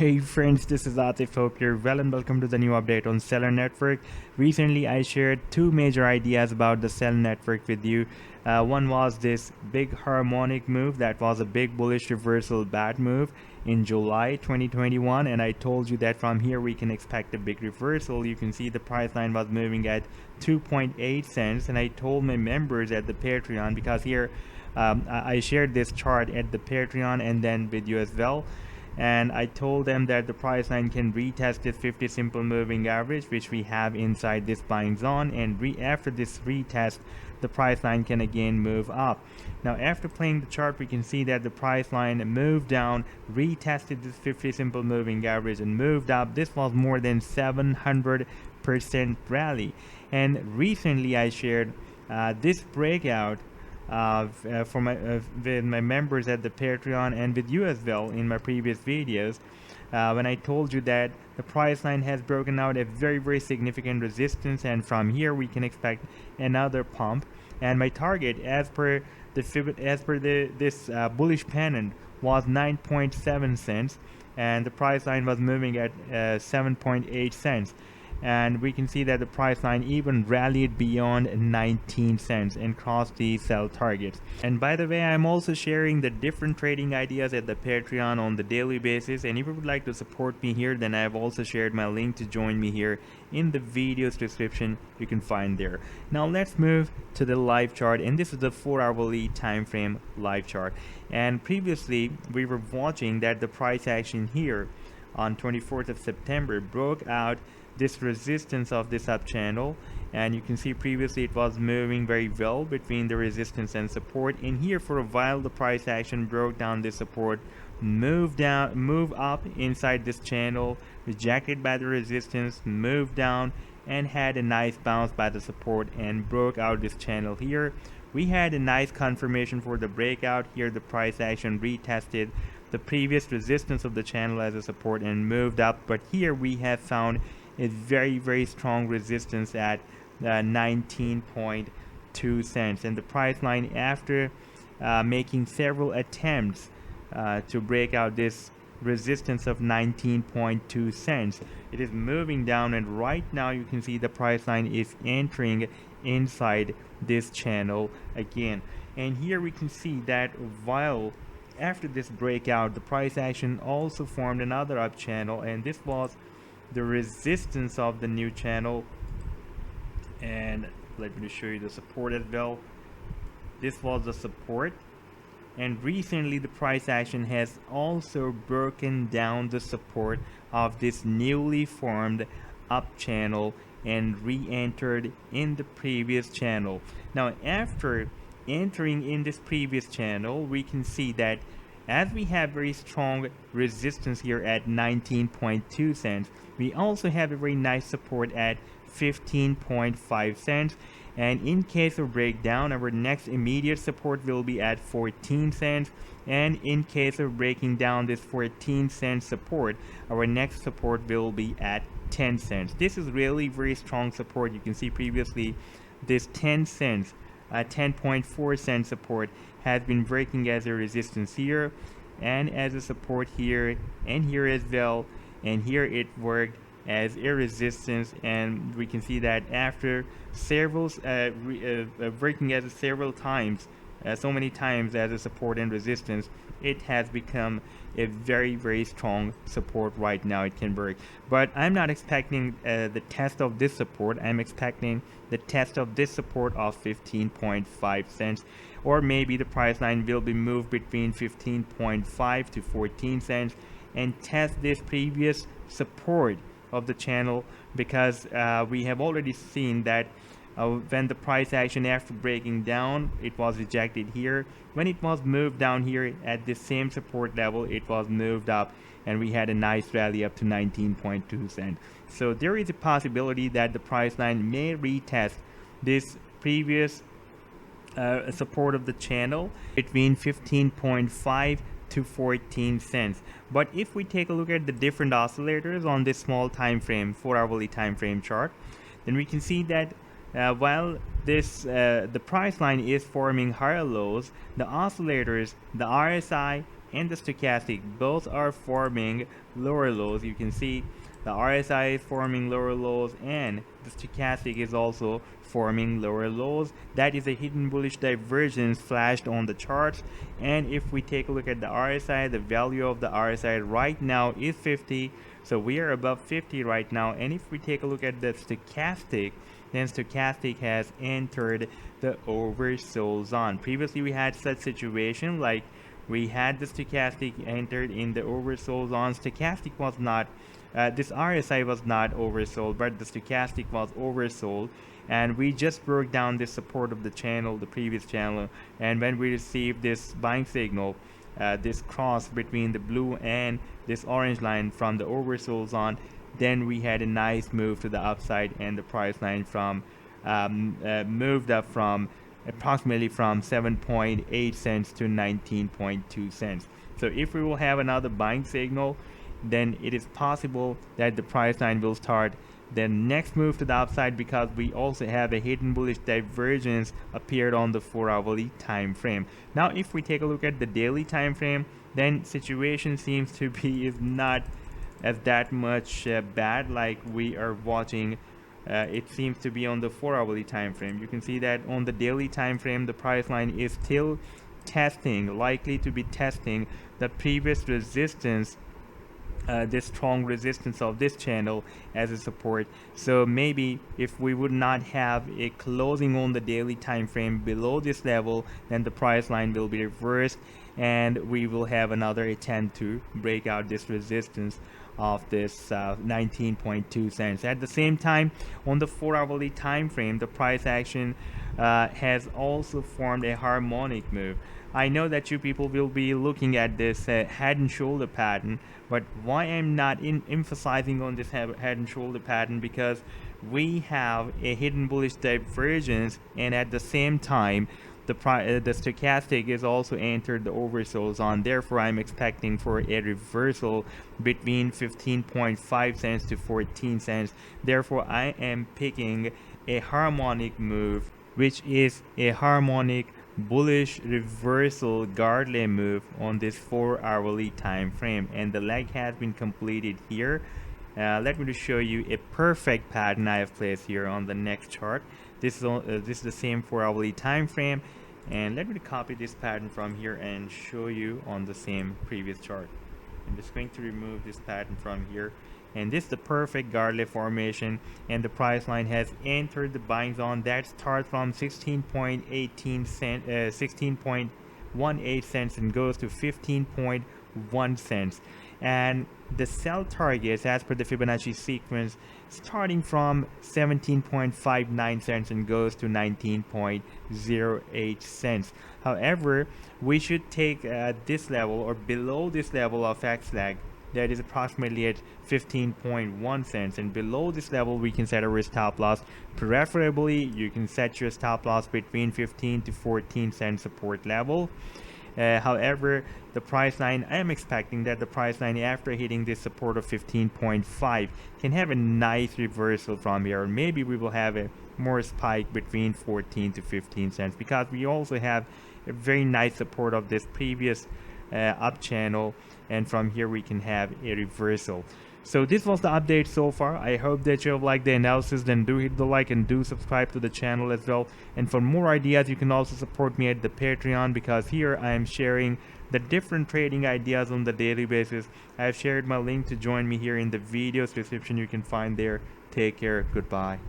Hey friends, this is Atif. Hope you're well and welcome to the new update on Celer network. Recently, I shared two major ideas about the Celer network with you. One was this big harmonic move that was a big bullish reversal bad move in July 2021, and I told you that from here we can expect a big reversal. You can see the price line was moving at 2.8 cents, and I told my members at the Patreon, because here I shared this chart at the Patreon and then with you as well, and I told them that the price line can retest this 50 simple moving average which we have inside this buying zone, and after this retest the price line can again move up. Now after playing the chart, we can see that the price line moved down, retested this 50 simple moving average and moved up. This was more than 700% rally, and recently I shared this breakout with my members at the Patreon and with you as well in my previous videos, when I told you that the price line has broken out a very significant resistance, and from here we can expect another pump. And my target, as per this bullish pennant, was 9.7 cents, and the price line was moving at 7.8 cents. And we can see that the price line even rallied beyond 19 cents and crossed the sell targets. And by the way, I'm also sharing the different trading ideas at the Patreon on the daily basis, and if you would like to support me here, then I've also shared my link to join me here in the video's description. You can find there. Now let's move to the live chart, and this is the 4-hourly time frame live chart. And previously we were watching that the price action here on 24th of September broke out this resistance of this up channel, and you can see previously it was moving very well between the resistance and support. In here for a while the price action broke down this support, move up inside this channel, rejected by the resistance, moved down and had a nice bounce by the support and broke out this channel here. We had a nice confirmation for the breakout here. The price action retested the previous resistance of the channel as a support and moved up, but here we have found a very strong resistance at 19.2 cents, and the price line, after making several attempts to break out this resistance of 19.2 cents, it is moving down, and right now you can see the price line is entering inside this channel again. And here we can see that while after this breakout the price action also formed another up channel, and this was the resistance of the new channel. And let me show you the support as well. This was the support, and recently the price action has also broken down the support of this newly formed up channel and re-entered in the previous channel. Now after entering in this previous channel, we can see that as we have very strong resistance here at 19.2 cents, we also have a very nice support at 15.5 cents, and in case of breakdown our next immediate support will be at 14 cents, and in case of breaking down this 14 cent support, our next support will be at 10 cents. This is really very strong support. You can see previously this 10 cents 10.4 cent support has been breaking as a resistance here and as a support here and here as well, and here it worked as a resistance, and we can see that after several breaking as several times, so many times as a support and resistance, it has become a very strong support. Right now it can work, but I'm not expecting the test of this support. I'm expecting the test of this support of 15.5 cents, or maybe the price line will be moved between 15.5 to 14 cents and test this previous support of the channel, because we have already seen that when the price action after breaking down, it was rejected here. When it was moved down here at the same support level, it was moved up, and we had a nice rally up to 19.2 cents. So there is a possibility that the price line may retest this previous support of the channel between 15.5 to 14 cents. But if we take a look at the different oscillators on this small time frame, 4-hourly time frame chart, then we can see that while the price line is forming higher lows, the oscillators, the RSI and the stochastic both are forming lower lows. You can see the RSI is forming lower lows and the stochastic is also forming lower lows. That is a hidden bullish divergence flashed on the charts. And if we take a look at the RSI, the value of the RSI right now is 50. So we are above 50 right now. And if we take a look at the stochastic, then stochastic has entered the oversold zone. Previously we had such situation, like we had the stochastic entered in the oversold zone. Stochastic was not this RSI was not oversold, but the stochastic was oversold, and we just broke down the support of the channel, the previous channel. And when we received this buying signal, this cross between the blue and this orange line from the oversold zone, then we had a nice move to the upside, and the price line from moved up from approximately from 7.8 cents to 19.2 cents. So if we will have another buying signal, then it is possible that the price line will start the next move to the upside, because we also have a hidden bullish divergence appeared on the 4-hourly time frame. Now if we take a look at the daily time frame, then situation seems to be is not as that much bad like we are watching. It seems to be on the 4-hourly time frame. You can see that on the daily time frame the price line is still testing, likely to be testing the previous resistance, this strong resistance of this channel as a support. So maybe if we would not have a closing on the daily time frame below this level, then the price line will be reversed and we will have another attempt to break out this resistance of this 19.2 cents. At the same time, on the 4-hourly time frame, the price action has also formed a harmonic move. I know that you people will be looking at this head and shoulder pattern, but why I'm not emphasizing on this head and shoulder pattern, because we have a hidden bullish divergence, and at the same time the stochastic is also entered the oversold zone. Therefore I'm expecting for a reversal between 15.5 cents to 14 cents. Therefore I am picking a harmonic move, which is a harmonic bullish reversal Gardley move on this 4-hourly time frame, and the leg has been completed here. Let me just show you a perfect pattern I have placed here on the next chart. This is the same 4-hourly time frame, and let me copy this pattern from here and show you on the same previous chart. I'm just going to remove this pattern from here, and this is the perfect Gardley formation, and the price line has entered the buying zone that starts from 16.18 cents, 16.18 cents and goes to 15.1 cents. And the sell targets as per the Fibonacci sequence starting from 17.59 cents and goes to 19.08 cents. However, we should take this level or below this level of X lag, that is approximately at 15.1 cents, and below this level we can set our stop loss. Preferably you can set your stop loss between 15 to 14 cent support level. However, the price line, I am expecting that the price line after hitting this support of 15.5 can have a nice reversal from here, or maybe we will have a more spike between 14 to 15 cents, because we also have a very nice support of this previous up channel, and from here we can have a reversal. So this was the update so far. I hope that you have liked the analysis. Then do hit the like and do subscribe to the channel as well. And for more ideas, you can also support me at the Patreon, because here I am sharing the different trading ideas on the daily basis. I have shared my link to join me here in the video description. You can find there. Take care. Goodbye.